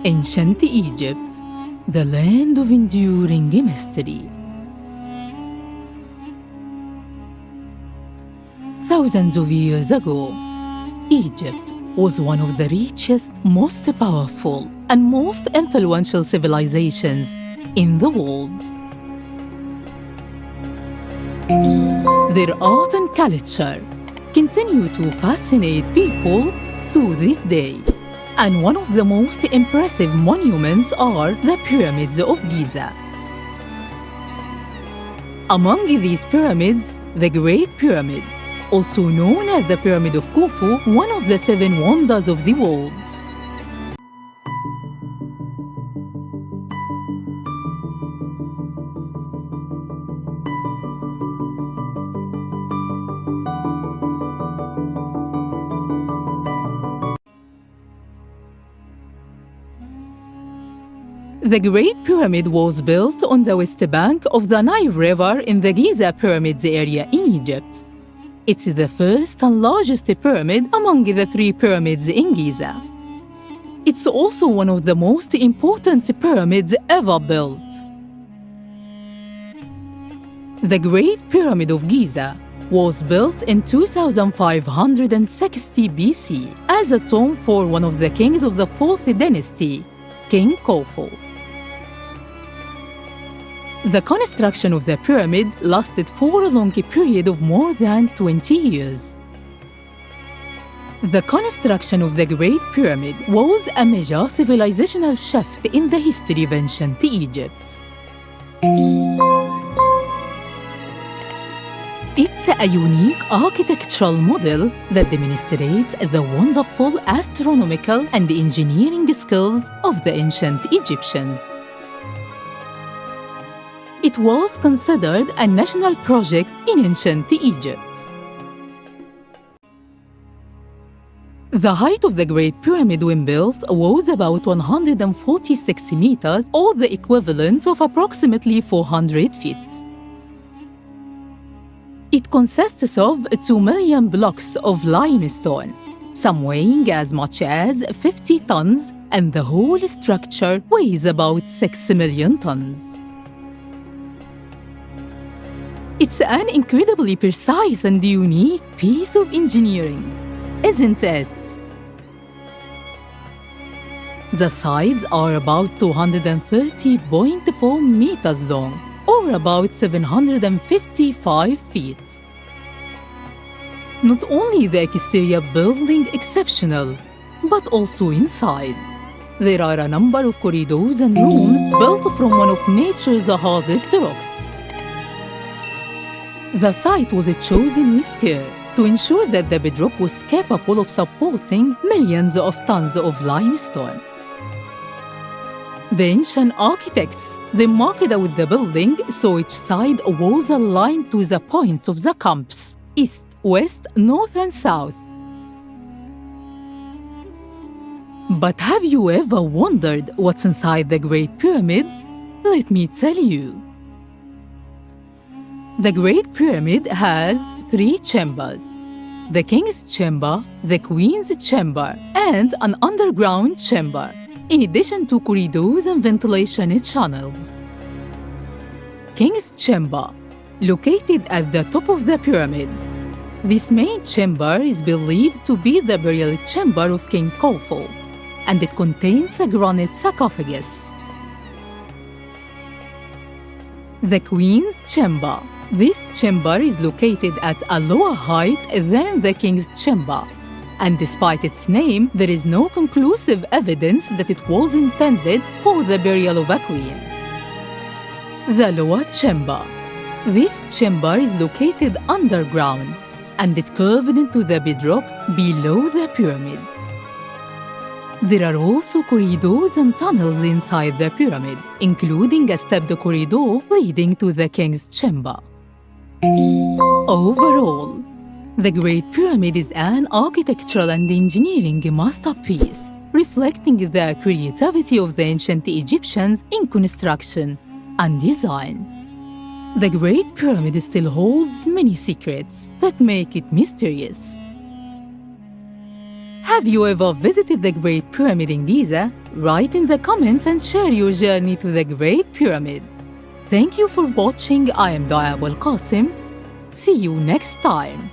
Ancient Egypt, the land of enduring mystery. Thousands of years ago, Egypt was one of the richest, most powerful, and most influential civilizations in the world. Their art and culture continue to fascinate people to this day. And one of the most impressive monuments are the Pyramids of Giza. Among these pyramids, the Great Pyramid, also known as the Pyramid of Khufu, one of the 7 wonders of the world. The Great Pyramid was built on the west bank of the Nile River in the Giza Pyramids area in Egypt. It's the first and largest pyramid among the 3 pyramids in Giza. It's also one of the most important pyramids ever built. The Great Pyramid of Giza was built in 2560 BC as a tomb for one of the kings of the 4th dynasty, King Khufu. The construction of the pyramid lasted for a long period of more than 20 years. The construction of the Great Pyramid was a major civilizational shift in the history of ancient Egypt. It's a unique architectural model that demonstrates the wonderful astronomical and engineering skills of the ancient Egyptians. It was considered a national project in ancient Egypt. The height of the Great Pyramid when built was about 146 meters, or the equivalent of approximately 400 feet. It consists of 2 million blocks of limestone, some weighing as much as 50 tons, and the whole structure weighs about 6 million tons. It's an incredibly precise and unique piece of engineering, isn't it? The sides are about 230.4 meters long, or about 755 feet. Not only the exterior building exceptional, but also inside. There are a number of corridors and rooms built from one of nature's hardest rocks. The site was chosen with care to ensure that the bedrock was capable of supporting millions of tons of limestone. The ancient architects then marked out the building so each side was aligned to the points of the compass: east, west, north, and south. But have you ever wondered what's inside the Great Pyramid? Let me tell you. The Great Pyramid has 3 chambers: the King's Chamber, the Queen's Chamber, and an underground chamber, in addition to corridors and ventilation channels. King's Chamber, located at the top of the pyramid. This main chamber is believed to be the burial chamber of King Khufu, and it contains a granite sarcophagus. The Queen's Chamber. This chamber is located at a lower height than the King's Chamber, and despite its name, there is no conclusive evidence that it was intended for the burial of a queen. The Lower Chamber. This chamber is located underground, and it curved into the bedrock below the pyramid. There are also corridors and tunnels inside the pyramid, including a stepped corridor leading to the King's Chamber. Overall, the Great Pyramid is an architectural and engineering masterpiece, reflecting the creativity of the ancient Egyptians in construction and design. The Great Pyramid still holds many secrets that make it mysterious. Have you ever visited the Great Pyramid in Giza? Write in the comments and share your journey to the Great Pyramid. Thank you for watching. I am Doaa Abouelkassem. See you next time.